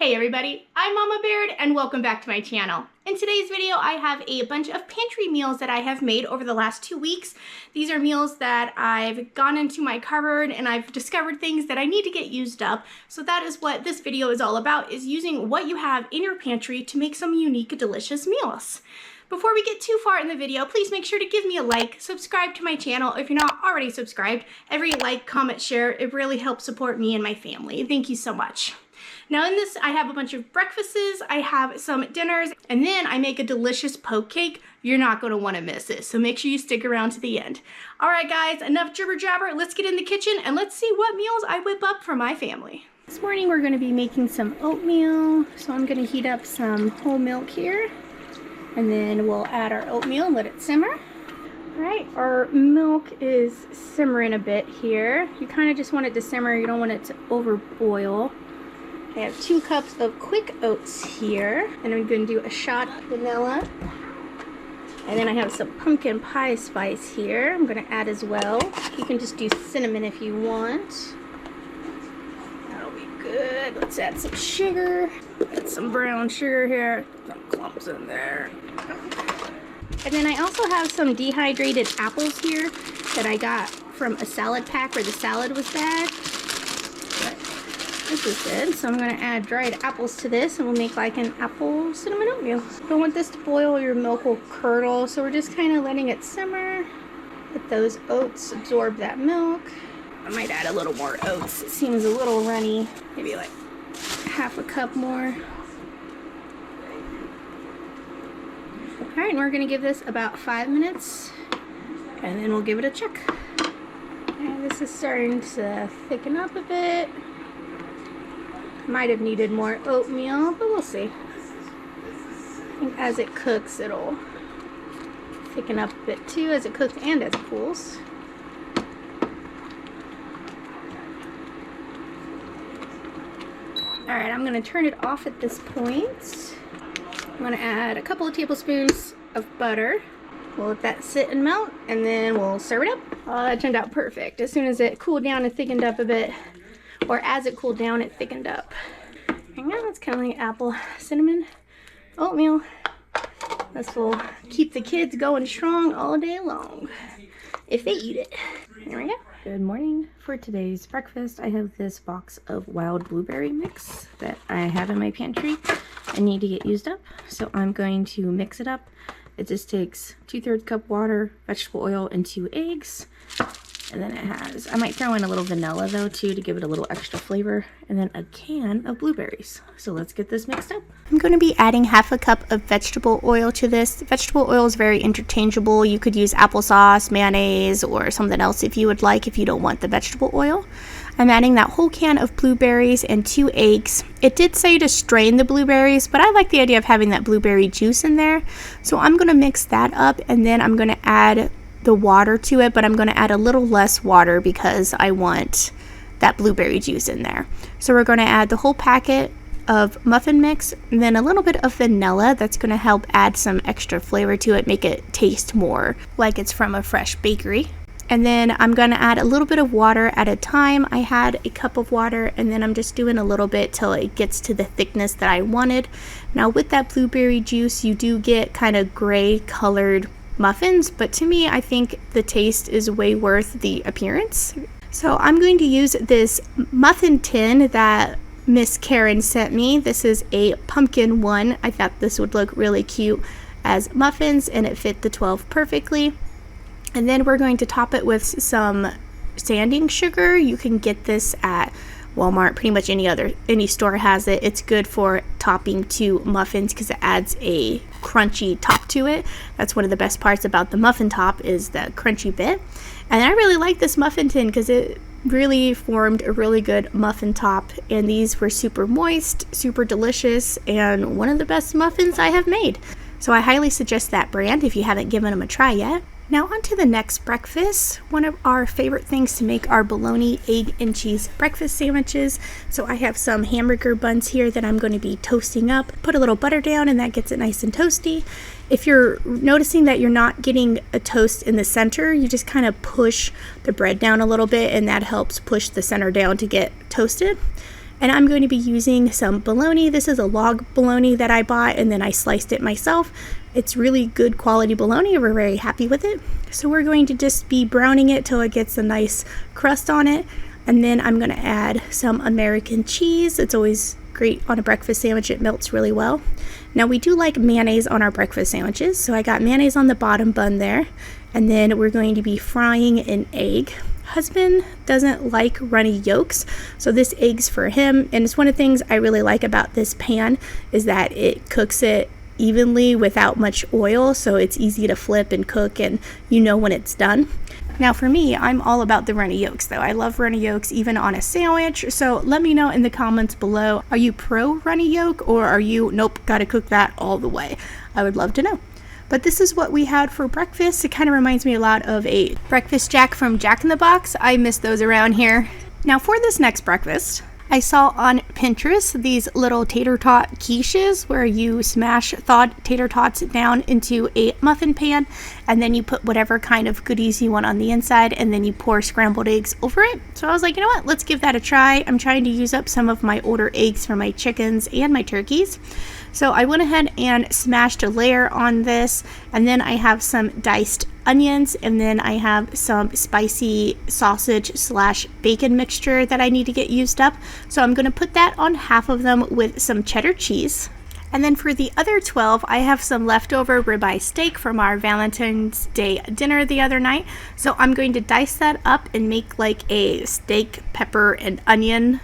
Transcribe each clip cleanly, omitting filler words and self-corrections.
Hey everybody, I'm Mama Baird and welcome back to my channel. In today's video, I have a bunch of pantry meals that I have made over the last 2 weeks. These are meals that I've gone into my cupboard and I've discovered things that I need to get used up. So that is what this video is all about, is using what you have in your pantry to make some unique, delicious meals. Before we get too far in the video, please make sure to give me a like, subscribe to my channel if you're not already subscribed. Every like, comment, share, it really helps support me and my family. Thank you so much. Now in this, I have a bunch of breakfasts, I have some dinners, and then I make a delicious poke cake. You're not going to want to miss it, so make sure you stick around to the end. Alright guys, enough jibber jabber, let's get in the kitchen and let's see what meals I whip up for my family. This morning we're going to be making some oatmeal, so I'm going to heat up some whole milk here, and then we'll add our oatmeal and let it simmer. Alright, our milk is simmering a bit here. You kind of just want it to simmer, you don't want it to overboil. I have 2 cups of quick oats here, and I'm going to do a shot of vanilla. And then I have some pumpkin pie spice here I'm going to add as well. You can just do cinnamon if you want. That'll be good. Let's add some sugar. Add some brown sugar here. Some clumps in there. And then I also have some dehydrated apples here that I got from a salad pack where the salad was bad. This is good, so I'm going to add dried apples to this and we'll make like an apple cinnamon oatmeal. Don't want this to boil, your milk will curdle, so we're just kind of letting it simmer. Let those oats absorb that milk. I might add a little more oats, it seems a little runny. Maybe like half a cup more. Alright, and we're going to give this about 5 minutes and then we'll give it a check. And this is starting to thicken up a bit. Might have needed more oatmeal, but we'll see. I think as it cooks, it'll thicken up a bit too, as it cooks and as it cools. Alright, I'm going to turn it off at this point. I'm going to add a couple of tablespoons of butter. We'll let that sit and melt, and then we'll serve it up. Oh, that turned out perfect. As soon as it cooled down and thickened up a bit, or as it cooled down, it thickened up. And now it's kind of like apple cinnamon oatmeal. This will keep the kids going strong all day long if they eat it. There we go. Good morning. For today's breakfast, I have this box of wild blueberry mix that I have in my pantry. I need to get used up, so I'm going to mix it up. It just takes 2/3 cup water, vegetable oil, and 2 eggs. And then it has, I might throw in a little vanilla though too to give it a little extra flavor, and then a can of blueberries. So let's get this mixed up. I'm going to be adding half a cup of vegetable oil to this. Vegetable oil is very interchangeable. You could use applesauce, mayonnaise, or something else if you would like, if you don't want the vegetable oil. I'm adding that whole can of blueberries and 2 eggs. It did say to strain the blueberries, but I like the idea of having that blueberry juice in there. So I'm going to mix that up, and then I'm going to add the water to it, but I'm going to add a little less water because I want that blueberry juice in there. So we're going to add the whole packet of muffin mix and then a little bit of vanilla. That's going to help add some extra flavor to it, make it taste more like it's from a fresh bakery. And then I'm going to add a little bit of water at a time. I had a cup of water, and then I'm just doing a little bit till it gets to the thickness that I wanted. Now with that blueberry juice, you do get kind of gray colored muffins, but to me, I think the taste is way worth the appearance. So I'm going to use this muffin tin that Miss Karen sent me. This is a pumpkin one. I thought this would look really cute as muffins, and it fit the 12 perfectly. And then we're going to top it with some sanding sugar. You can get this at Walmart, pretty much any store has it. It's good for topping to muffins because it adds a crunchy top to it. That's one of the best parts about the muffin top, is the crunchy bit. And I really like this muffin tin because it really formed a really good muffin top, and these were super moist, super delicious, and one of the best muffins I have made. So I highly suggest that brand if you haven't given them a try yet. Now on to the next breakfast. One of our favorite things to make are bologna, egg, and cheese breakfast sandwiches. So I have some hamburger buns here that I'm going to be toasting up. Put a little butter down and that gets it nice and toasty. If you're noticing that you're not getting a toast in the center, you just kind of push the bread down a little bit, and that helps push the center down to get toasted. And I'm going to be using some bologna. This is a log bologna that I bought and then I sliced it myself. It's really good quality bologna. We're very happy with it. So we're going to just be browning it till it gets a nice crust on it. And then I'm going to add some American cheese. It's always great on a breakfast sandwich. It melts really well. Now we do like mayonnaise on our breakfast sandwiches. So I got mayonnaise on the bottom bun there. And then we're going to be frying an egg. Husband doesn't like runny yolks, so this egg's for him. And it's one of the things I really like about this pan is that it cooks it evenly without much oil, so it's easy to flip and cook and you know when it's done. Now for me, I'm all about the runny yolks though. I love runny yolks even on a sandwich, so let me know in the comments below, are you pro runny yolk or are you, nope, gotta cook that all the way? I would love to know. But this is what we had for breakfast. It kind of reminds me a lot of a breakfast jack from Jack in the Box. I miss those around here. Now for this next breakfast, I saw on Pinterest these little tater tot quiches where you smash thawed tater tots down into a muffin pan and then you put whatever kind of goodies you want on the inside and then you pour scrambled eggs over it. So I was like, you know what, let's give that a try. I'm trying to use up some of my older eggs for my chickens and my turkeys. So I went ahead and smashed a layer on this, and then I have some diced onions, and then I have some spicy sausage / bacon mixture that I need to get used up. So I'm going to put that on half of them with some cheddar cheese. And then for the other 12, I have some leftover ribeye steak from our Valentine's Day dinner the other night. So I'm going to dice that up and make like a steak, pepper, and onion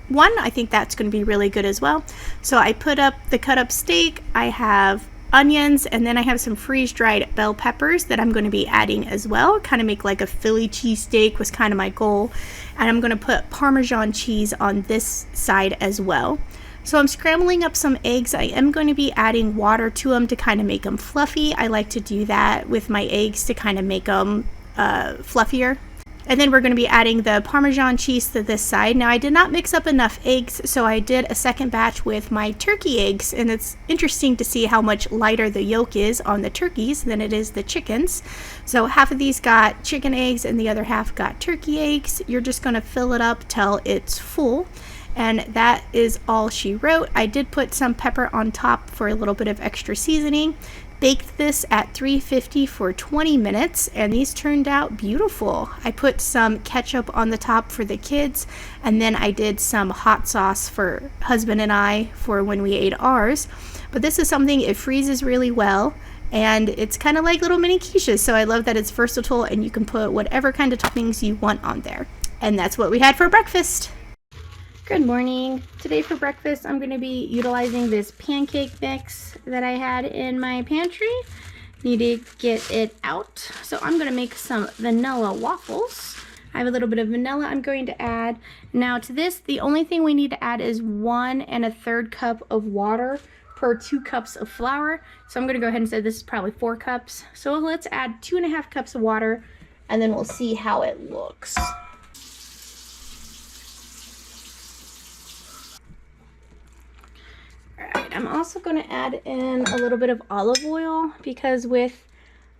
one. I think that's going to be really good as well. So I put up the cut up steak, I have onions, and then I have some freeze-dried bell peppers that I'm going to be adding as well. Kind of make like a Philly cheesesteak was kind of my goal. And I'm going to put Parmesan cheese on this side as well. So I'm scrambling up some eggs. I am going to be adding water to them to kind of make them fluffy. I like to do that with my eggs to kind of make them fluffier. And then we're going to be adding the Parmesan cheese to this side. Now I did not mix up enough eggs, so I did a second batch with my turkey eggs, and it's interesting to see how much lighter the yolk is on the turkeys than it is the chickens. So half of these got chicken eggs and the other half got turkey eggs. You're just going to fill it up till it's full. And that is all she wrote. I did put some pepper on top for a little bit of extra seasoning. Baked this at 350 for 20 minutes and these turned out beautiful. I put some ketchup on the top for the kids, and then I did some hot sauce for husband and I for when we ate ours. But this is something, it freezes really well and it's kind of like little mini quiches, so I love that it's versatile and you can put whatever kind of toppings you want on there. And that's what we had for breakfast. Good morning. Today for breakfast, I'm going to be utilizing this pancake mix that I had in my pantry. Need to get it out. So I'm going to make some vanilla waffles. I have a little bit of vanilla I'm going to add. Now to this, the only thing we need to add is 1 1/3 cup of water per 2 cups of flour. So I'm going to go ahead and say this is probably 4 cups. So let's add 2 1/2 cups of water and then we'll see how it looks. Alright, I'm also going to add in a little bit of olive oil because with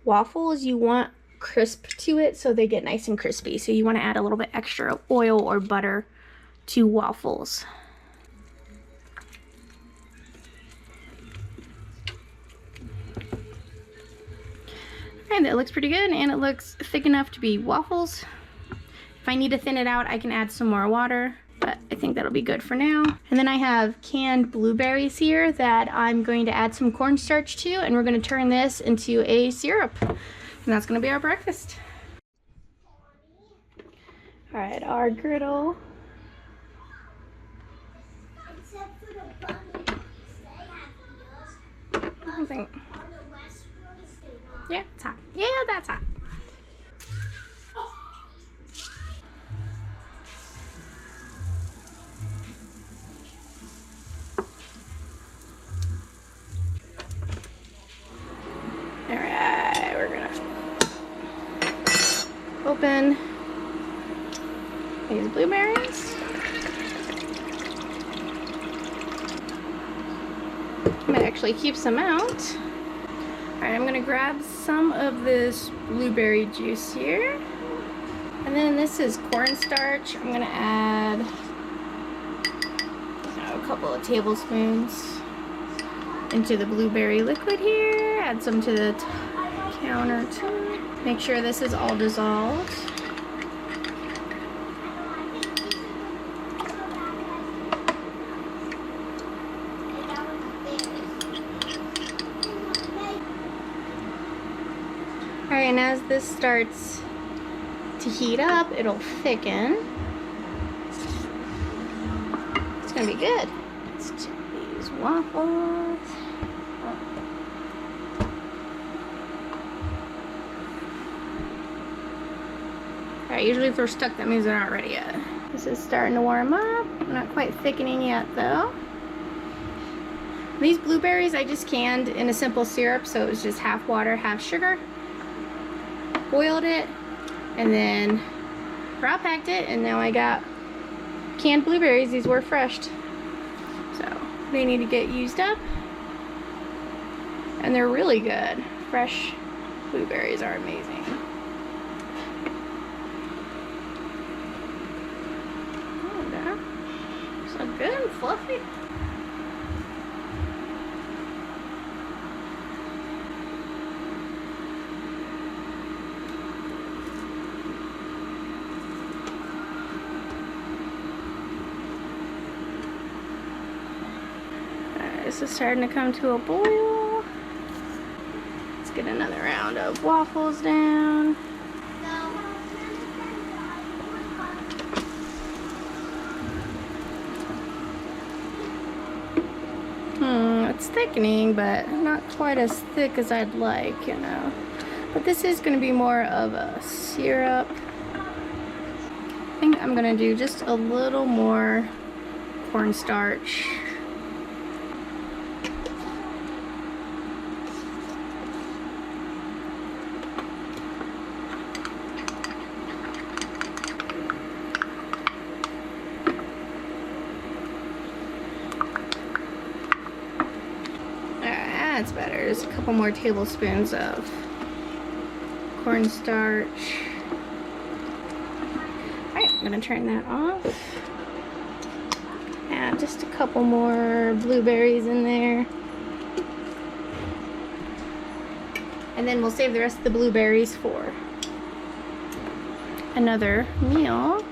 waffles you want crisp to it so they get nice and crispy. So you want to add a little bit extra oil or butter to waffles. Alright, that looks pretty good and it looks thick enough to be waffles. If I need to thin it out, I can add some more water. But I think that'll be good for now. And then I have canned blueberries here that I'm going to add some cornstarch to, and we're going to turn this into a syrup. And that's going to be our breakfast. All right, our griddle. Except for the bunnies, they have ears. I think. On the west ones, they don't. Yeah, it's hot. Yeah, that's hot. Alright, we're gonna open these blueberries. I'm gonna actually keep some out. Alright, I'm gonna grab some of this blueberry juice here. And then this is cornstarch. I'm gonna add couple of tablespoons into the blueberry liquid here. Add some to the counter too. Make sure this is all dissolved. Alright, and as this starts to heat up, it'll thicken. It's gonna be good. Let's check these waffles. Alright, usually if they're stuck, that means they're not ready yet. This is starting to warm up. Not quite thickening yet though. These blueberries I just canned in a simple syrup, so it was just half water, half sugar. Boiled it, and then raw packed it, and now I got canned blueberries. These were fresh, so they need to get used up, and they're really good. Fresh blueberries are amazing. Oh, they're so good and fluffy. This is starting to come to a boil. Let's get another round of waffles down. It's thickening, but not quite as thick as I'd like, you know. But this is going to be more of a syrup. I think I'm going to do just a little more cornstarch. That's better. Just a couple more tablespoons of cornstarch. Alright, I'm gonna turn that off. Add just a couple more blueberries in there. And then we'll save the rest of the blueberries for another meal.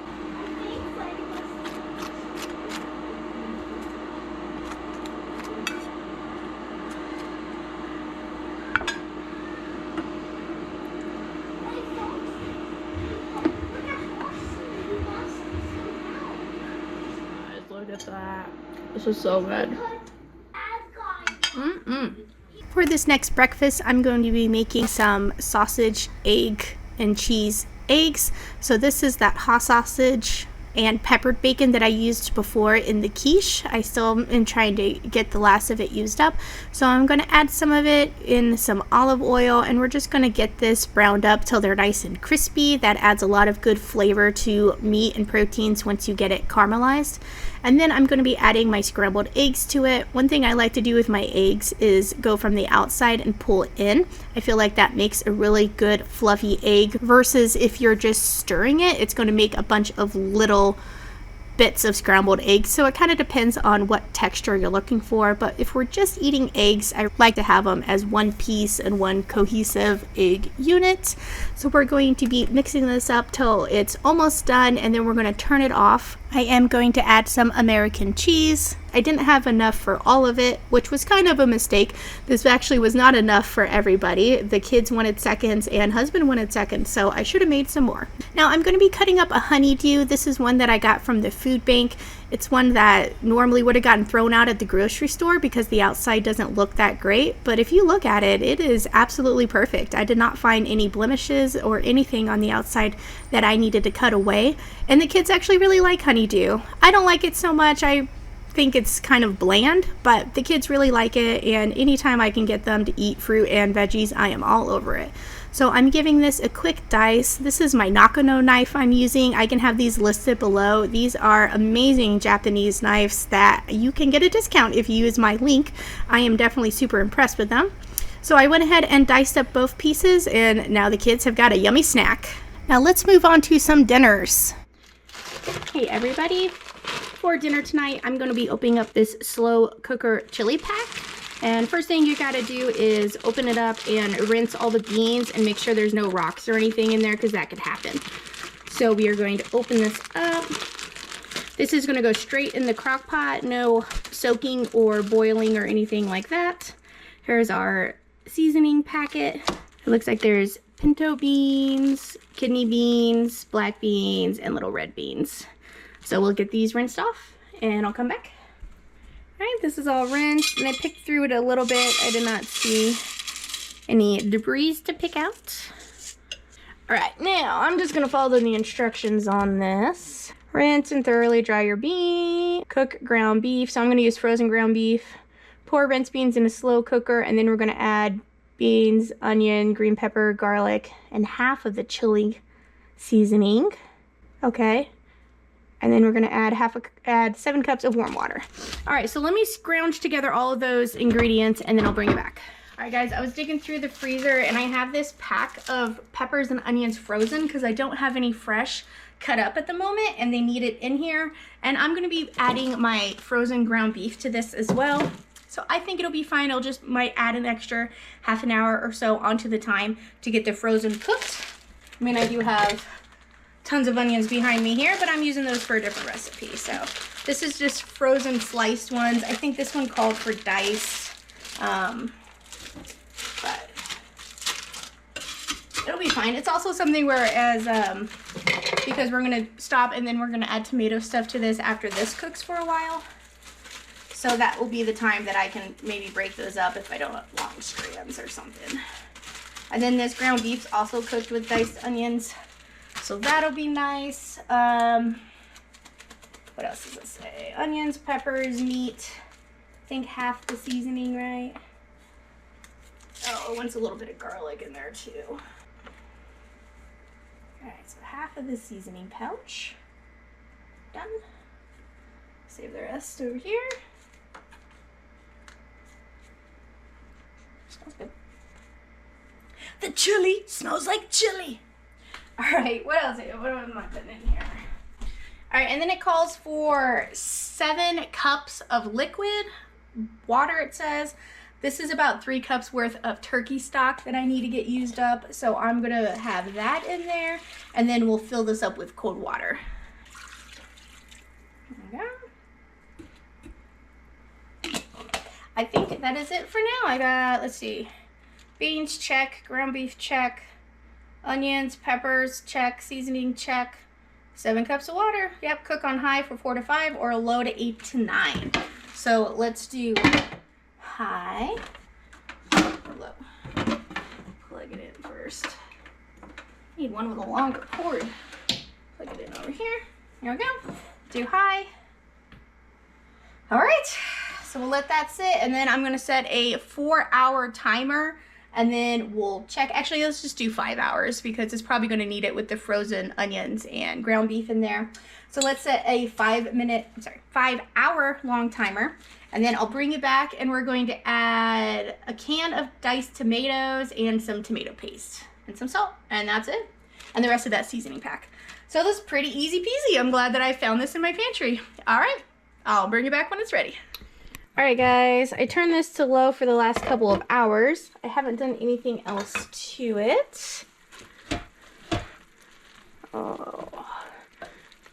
Look at that. This is so good. For this next breakfast, I'm going to be making some sausage, egg, and cheese eggs. So this is that hot sausage and peppered bacon that I used before in the quiche. I still am trying to get the last of it used up. So I'm going to add some of it in some olive oil, and we're just going to get this browned up till they're nice and crispy. That adds a lot of good flavor to meat and proteins once you get it caramelized. And then I'm going to be adding my scrambled eggs to it. One thing I like to do with my eggs is go from the outside and pull in. I feel like that makes a really good fluffy egg versus if you're just stirring it, it's going to make a bunch of little bits of scrambled eggs. So it kind of depends on what texture you're looking for, but if we're just eating eggs, I like to have them as one piece and one cohesive egg unit. So we're going to be mixing this up till it's almost done, and then we're going to turn it off. I am going to add some American cheese. I didn't have enough for all of it, which was kind of a mistake. This actually was not enough for everybody. The kids wanted seconds and husband wanted seconds, so I should have made some more. Now I'm going to be cutting up a honeydew. This is one that I got from the food bank. It's one that normally would have gotten thrown out at the grocery store because the outside doesn't look that great, but if you look at it, it is absolutely perfect. I did not find any blemishes or anything on the outside that I needed to cut away, and the kids actually really like honeydew. I don't like it so much. I think it's kind of bland, but the kids really like it, and anytime I can get them to eat fruit and veggies, I am all over it. So I'm giving this a quick dice. This is my Nakano knife I'm using. I can have these listed below. These are amazing Japanese knives that you can get a discount if you use my link. I am definitely super impressed with them. So I went ahead and diced up both pieces, and now the kids have got a yummy snack. Now let's move on to some dinners. Hey everybody, For dinner tonight, I'm going to be opening up this slow cooker chili pack. And first thing you got to do is open it up and rinse all the beans and make sure there's no rocks or anything in there, because that could happen. So we are going to open this up. This is going to go straight in the crock pot, no soaking or boiling or anything like that. Here's our seasoning packet. It looks like there's pinto beans, kidney beans, black beans, and little red beans. So we'll get these rinsed off and I'll come back. All right, this is all rinsed and I picked through it a little bit. I did not see any debris to pick out. All right, now I'm just gonna follow the instructions on this. Rinse and thoroughly dry your beans. Cook ground beef. So I'm gonna use frozen ground beef. Pour rinsed beans in a slow cooker, and then we're gonna add beans, onion, green pepper, garlic, and half of the chili seasoning. Okay. And then we're gonna add 7 cups of warm water. All right, so let me scrounge together all of those ingredients and then I'll bring it back. All right guys, I was digging through the freezer and I have this pack of peppers and onions frozen because I don't have any fresh cut up at the moment and they need it in here. And I'm gonna be adding my frozen ground beef to this as well. So I think it'll be fine. I'll just might add an extra half an hour or so onto the time to get the frozen cooked. I mean, I do have tons of onions behind me here, but I'm using those for a different recipe. So this is just frozen sliced ones. I think this one called for diced, but it'll be fine. It's also something where because we're gonna stop and then we're gonna add tomato stuff to this after this cooks for a while. So that will be the time that I can maybe break those up if I don't want long strands or something. And then this ground beef's also cooked with diced onions. So that'll be nice. What else does it say? Onions, peppers, meat. I think half the seasoning, right? Oh, it wants a little bit of garlic in there too. All right, so half of the seasoning pouch. Done. Save the rest over here. Smells good. The chili smells like chili. All right, what else? What am I putting in here? All right, and then it calls for 7 cups of liquid water, it says. This is about 3 cups worth of turkey stock that I need to get used up. So I'm gonna have that in there, and then we'll fill this up with cold water. There we go. I think that is it for now. I got, let's see, beans, check, ground beef, check, onions, peppers, check, seasoning, check, 7 cups of water. Yep, cook on high for 4 to 5 or low to 8 to 9. So let's do high, low. Plug it in first. Need one with a longer cord. Plug it in over here. Here we go. Do high. All right, so we'll let that sit, and then I'm gonna set a 4-hour timer. And then we'll check. Actually, let's just do 5 hours because it's probably going to need it with the frozen onions and ground beef in there. So let's set a 5-hour long timer. And then I'll bring it back and we're going to add a can of diced tomatoes and some tomato paste and some salt. And that's it. And the rest of that seasoning pack. So this is pretty easy peasy. I'm glad that I found this in my pantry. All right, I'll bring it back when it's ready. All right, guys, I turned this to low for the last couple of hours. I haven't done anything else to it. Oh,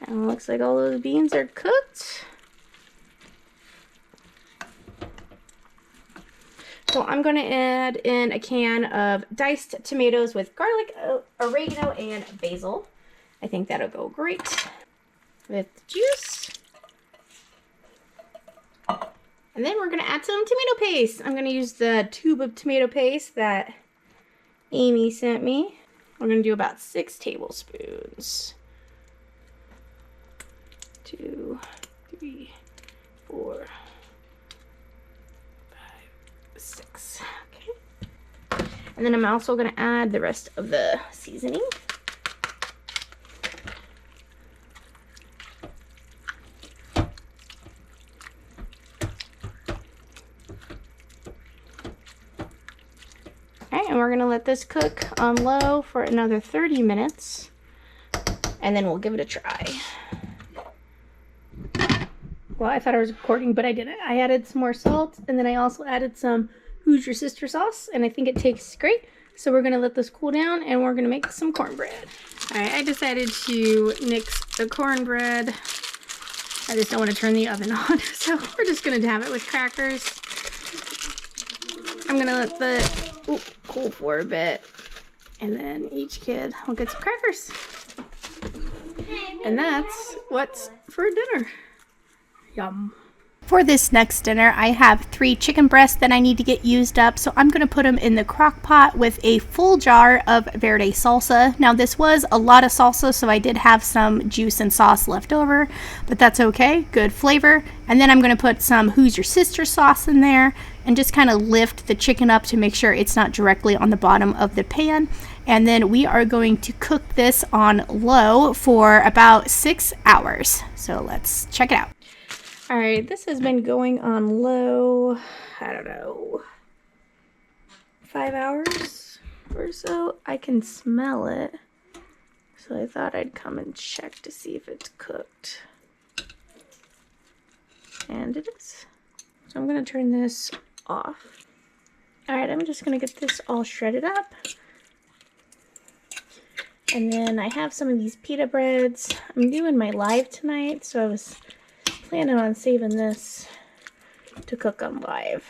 and it looks like all those beans are cooked. So I'm gonna add in a can of diced tomatoes with garlic, oregano, and basil. I think that'll go great with the juice. And then we're gonna add some tomato paste. I'm gonna use the tube of tomato paste that Amy sent me. We're gonna do about 6 tablespoons. 2, 3, 4, 5, 6. Okay. And then I'm also gonna add the rest of the seasoning. And we're gonna let this cook on low for another 30 minutes and then we'll give it a try. Well, I thought I was recording, but I didn't. I added some more salt, and then I also added some Who's Your Sister sauce, and I think it tastes great. So we're going to let this cool down, and we're going to make some cornbread. Alright, I decided to mix the cornbread. I just don't want to turn the oven on, so we're just going to have it with crackers. I'm going to let the cool for a bit, and then each kid will get some crackers. And that's what's for dinner. Yum. For this next dinner, I have 3 chicken breasts that I need to get used up, so I'm going to put them in the crock pot with a full jar of verde salsa. Now, this was a lot of salsa, so I did have some juice and sauce left over, but that's okay. Good flavor. And then I'm going to put some Who's Your Sister sauce in there and just kind of lift the chicken up to make sure it's not directly on the bottom of the pan. And then we are going to cook this on low for about 6 hours. So let's check it out. Alright, this has been going on low, I don't know, 5 hours or so. I can smell it, so I thought I'd come and check to see if it's cooked. And it is. So I'm going to turn this off. Alright, I'm just going to get this all shredded up. And then I have some of these pita breads. I'm doing my live tonight, so I was planning on saving this to cook on live.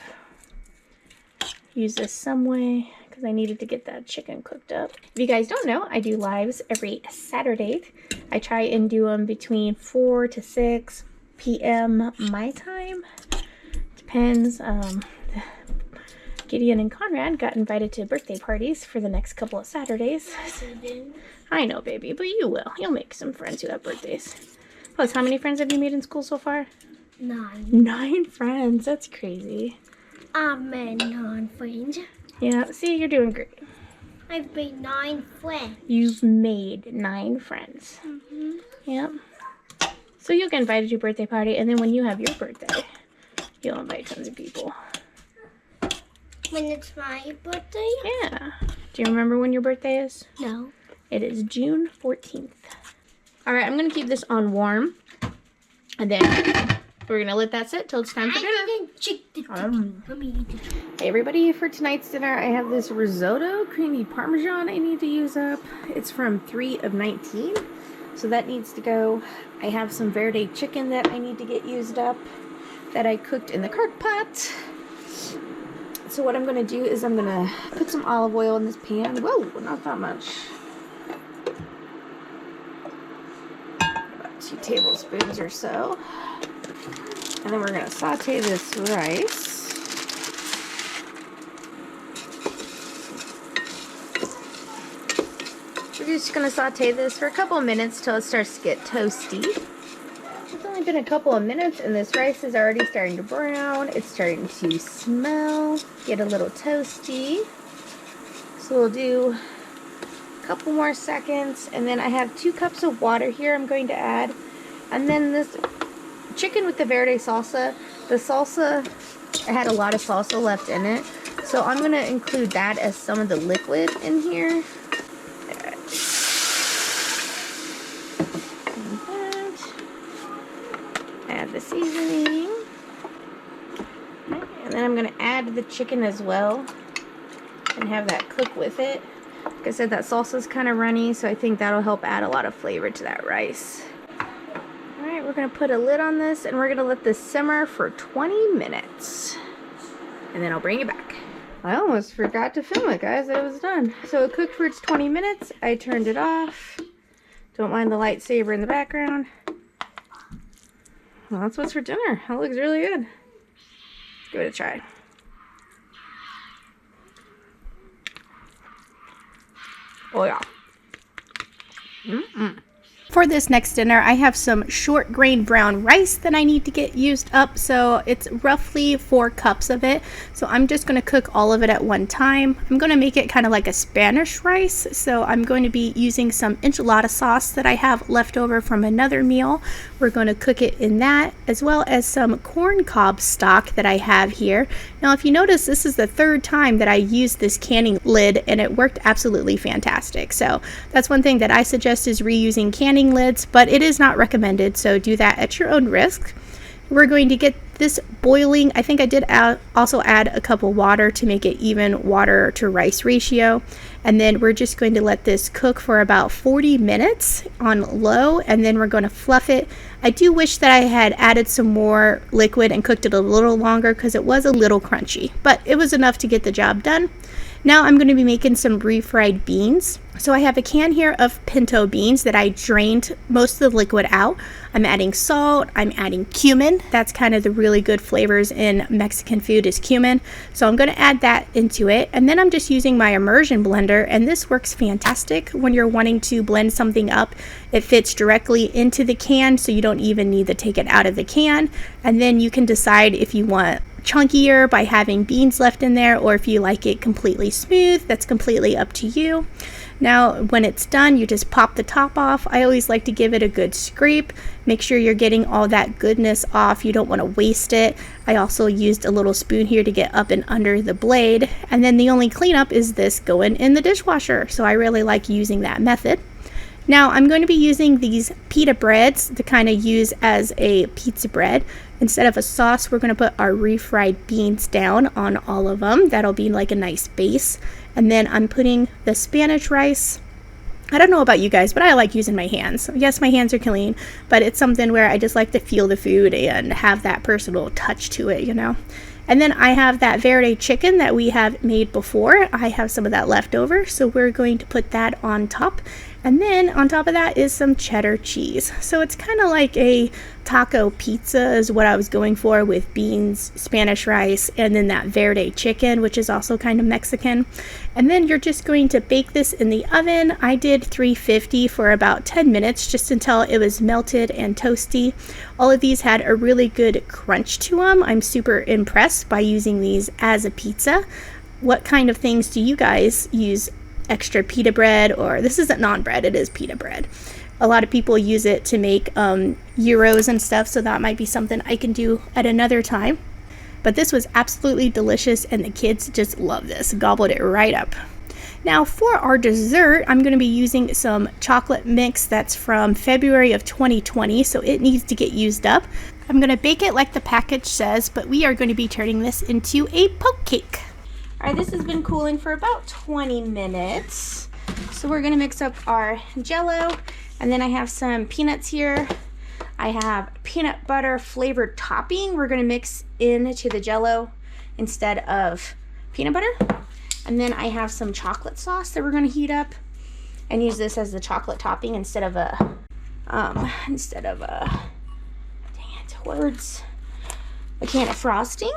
Use this some way because I needed to get that chicken cooked up. If you guys don't know, I do lives every Saturday. I try and do them between 4 to 6 p.m. my time. Depends. Gideon and Conrad got invited to birthday parties for the next couple of Saturdays. I know, baby, but you will. You'll make some friends who have birthdays. Plus, how many friends have you made in school so far? 9. 9 friends. That's crazy. I've made 9 friends. Yeah, see, you're doing great. I've made 9 friends. You've made 9 friends. Mm-hmm. Yeah. So you'll get invited to your birthday party, and then when you have your birthday, you'll invite tons of people. When it's my birthday? Yeah. Do you remember when your birthday is? No. It is June 14th. Alright, I'm going to keep this on warm. And then we're going to let that sit till it's time for dinner. Hey everybody, for tonight's dinner I have this risotto creamy parmesan I need to use up. It's from 3 of 19, so that needs to go. I have some verde chicken that I need to get used up that I cooked in the crock pot. So what I'm going to do is I'm going to put some olive oil in this pan. Whoa, not that much. 2 tablespoons or so. And then we're going to saute this rice. We're just going to saute this for a couple of minutes till it starts to get toasty. It's only been a couple of minutes and this rice is already starting to brown. It's starting to smell, get a little toasty. So we'll do couple more seconds, and then I have 2 cups of water here I'm going to add, and then this chicken with the verde salsa. The salsa, I had a lot of salsa left in it, so I'm going to include that as some of the liquid in here. Add the seasoning, and then I'm going to add the chicken as well and have that cook with it. Like I said, that salsa is kind of runny, so I think that'll help add a lot of flavor to that rice. Alright, we're going to put a lid on this, and we're going to let this simmer for 20 minutes. And then I'll bring it back. I almost forgot to film it, guys. It was done. So it cooked for its 20 minutes. I turned it off. Don't mind the lightsaber in the background. Well, that's what's for dinner. That looks really good. Let's give it a try. Oh yeah. For this next dinner, I have some short grain brown rice that I need to get used up. So it's roughly 4 cups of it. So I'm just going to cook all of it at one time. I'm going to make it kind of like a Spanish rice. So I'm going to be using some enchilada sauce that I have left over from another meal. We're going to cook it in that, as well as some corn cob stock that I have here. Now, if you notice, this is the 3rd time that I used this canning lid, and it worked absolutely fantastic. So that's one thing that I suggest, is reusing canning lids, but it is not recommended, so do that at your own risk. We're going to get this boiling. I think I did also add a cup of water to make it even water to rice ratio. And then we're just going to let this cook for about 40 minutes on low, and then we're going to fluff it. I do wish that I had added some more liquid and cooked it a little longer because it was a little crunchy, but it was enough to get the job done. Now I'm going to be making some refried beans. So I have a can here of pinto beans that I drained most of the liquid out. I'm adding salt, I'm adding cumin. That's kind of the really good flavors in Mexican food is cumin. So I'm going to add that into it. And then I'm just using my immersion blender, and this works fantastic when you're wanting to blend something up. It fits directly into the can, so you don't even need to take it out of the can. And then you can decide if you want chunkier by having beans left in there, or if you like it completely smooth. That's completely up to you. Now when it's done, you just pop the top off. I always like to give it a good scrape. Make sure you're getting all that goodness off. You don't want to waste it. I also used a little spoon here to get up and under the blade, and then the only cleanup is this going in the dishwasher. So I really like using that method. Now I'm going to be using these pita breads to kind of use as a pizza bread. Instead of a sauce, we're going to put our refried beans down on all of them. That'll be like a nice base. And then I'm putting the Spanish rice. I don't know about you guys, but I like using my hands. Yes, my hands are clean, but it's something where I just like to feel the food and have that personal touch to it, you know. And then I have that verde chicken that we have made before. I have some of that left over, so we're going to put that on top. And then on top of that is some cheddar cheese. So it's kind of like a taco pizza is what I was going for, with beans, Spanish rice, and then that verde chicken, which is also kind of Mexican. And then you're just going to bake this in the oven. I did 350 for about 10 minutes, just until it was melted and toasty. All of these had a really good crunch to them. I'm super impressed by using these as a pizza. What kind of things do you guys use extra pita bread, or this isn't naan bread, it is pita bread. A lot of people use it to make gyros and stuff, so that might be something I can do at another time. But this was absolutely delicious, and the kids just love this, gobbled it right up. Now for our dessert, I'm going to be using some chocolate mix that's from February of 2020, so it needs to get used up. I'm going to bake it like the package says, but we are going to be turning this into a poke cake. Alright, this has been cooling for about 20 minutes. So we're going to mix up our Jell-O, and then I have some peanuts here. I have peanut butter flavored topping we're going to mix into the Jell-O instead of peanut butter. And then I have some chocolate sauce that we're going to heat up and use this as the chocolate topping instead of a dang it, a can of frosting.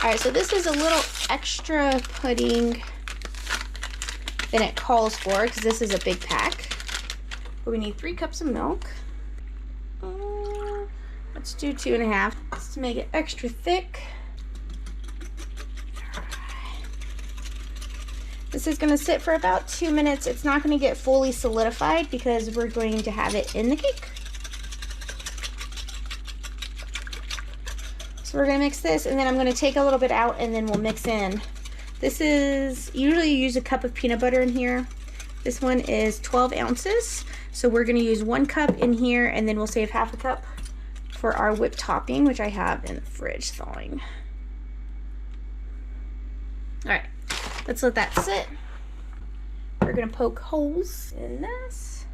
Alright, so this is a little extra pudding than it calls for, because this is a big pack. But we need 3 cups of milk. Let's do 2.5 just to make it extra thick. This is going to sit for about 2 minutes. It's not going to get fully solidified because we're going to have it in the cake. So we're going to mix this, and then I'm going to take a little bit out, and then we'll mix in. This is, usually you use a cup of peanut butter in here. This one is 12 ounces. So we're going to use 1 cup in here, and then we'll save half a cup for our whipped topping, which I have in the fridge thawing. All right, let's let that sit. We're going to poke holes in this.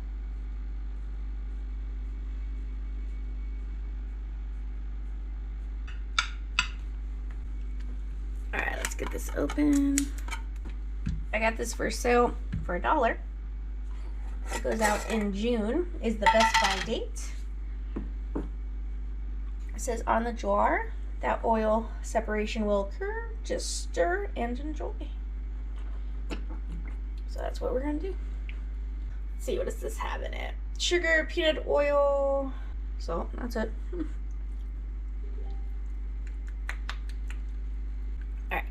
Alright, let's get this open. I got this for sale for $1. It goes out in June, is the best by date. It says on the jar that oil separation will occur. Just stir and enjoy. So that's what we're going to do. Let's see, what does this have in it? Sugar, peanut oil, salt, that's it. Alright.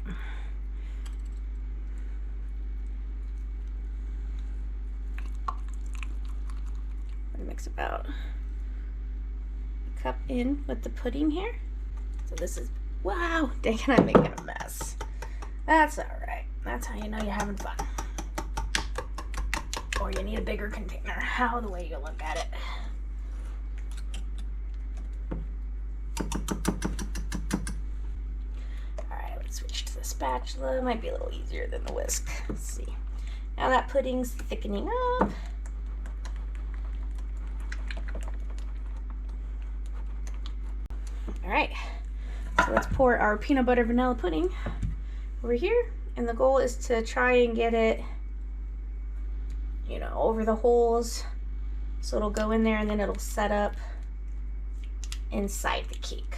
I'm gonna mix about a cup in with the pudding here. So this is, wow, dang it, I'm making a mess. That's alright. That's how you know you're having fun. Or you need a bigger container, how the way you look at it. Switch to the spatula. Might be a little easier than the whisk. Let's see. Now that pudding's thickening up. All right, so let's pour our peanut butter vanilla pudding over here. And the goal is to try and get it, you know, over the holes. So it'll go in there and then it'll set up inside the cake.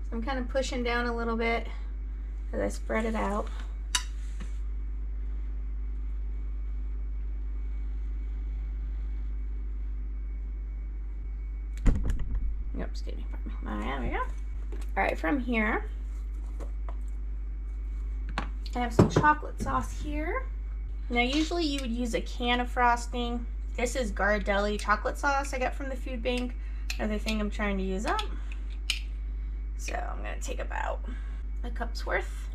So I'm kind of pushing down a little bit as I spread it out. Oops, excuse me. There we go. All right, from here, I have some chocolate sauce here. Now, usually you would use a can of frosting. This is Gardelli chocolate sauce I got from the food bank. Another thing I'm trying to use up. So I'm gonna take about a cup's worth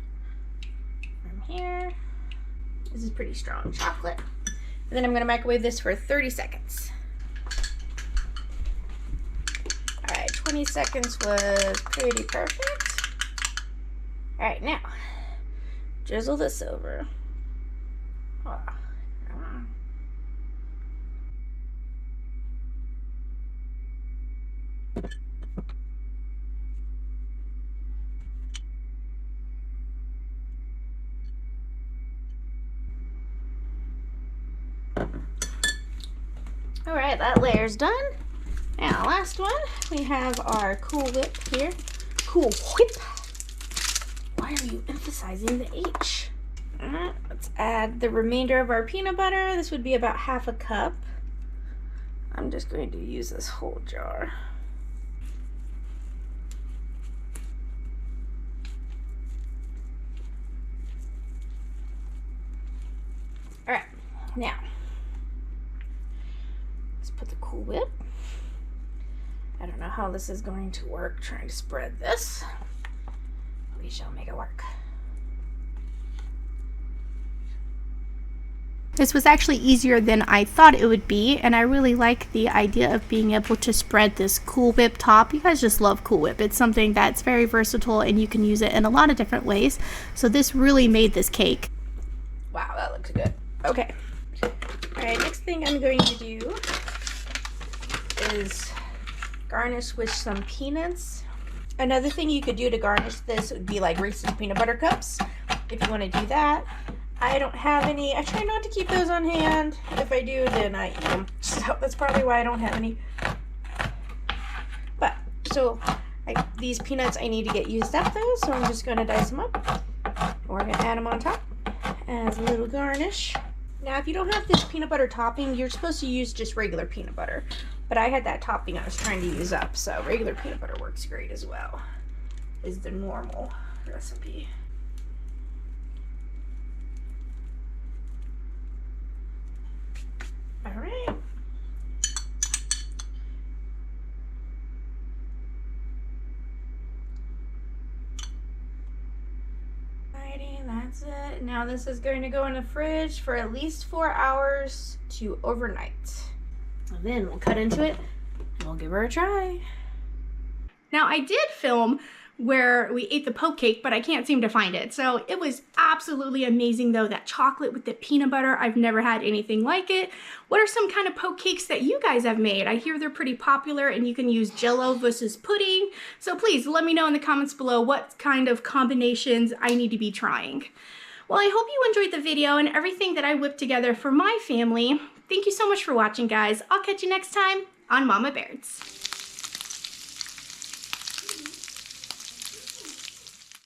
from here. This is pretty strong chocolate. And then I'm gonna microwave this for 30 seconds. All right, 20 seconds was pretty perfect. All right, now, drizzle this over. Oh. All right, that layer's done. Now, last one, we have our Cool Whip here. Cool Whip. Why are you emphasizing the H? All right, let's add the remainder of our peanut butter. This would be about half a cup. I'm just going to use this whole jar. All right, now, let's put the Cool Whip. I don't know how this is going to work, trying to spread this. We shall make it work. This was actually easier than I thought it would be, and I really like the idea of being able to spread this Cool Whip top. You guys just love Cool Whip. It's something that's very versatile and you can use it in a lot of different ways. So this really made this cake. Wow, that looks good. Okay. All right, next thing I'm going to do is garnish with some peanuts. Another thing you could do to garnish this would be like Reese's peanut butter cups, if you want to do that. I don't have any. I try not to keep those on hand. If I do, then I eat them. So that's probably why I don't have any. But, so these peanuts I need to get used up though, so I'm just going to dice them up. We're going to add them on top as a little garnish. Now, if you don't have this peanut butter topping, you're supposed to use just regular peanut butter. But I had that topping I was trying to use up, so regular peanut butter works great as well. Is the normal recipe. All right. Alrighty, that's it. Now this is going to go in the fridge for at least 4 hours to overnight. And then we'll cut into it and we'll give her a try. Now, I did film where we ate the poke cake, but I can't seem to find it. So it was absolutely amazing though, that chocolate with the peanut butter. I've never had anything like it. What are some kind of poke cakes that you guys have made? I hear they're pretty popular and you can use Jell-O versus pudding. So please let me know in the comments below what kind of combinations I need to be trying. Well, I hope you enjoyed the video and everything that I whipped together for my family. Thank you so much for watching, guys. I'll catch you next time on Mama Baird's.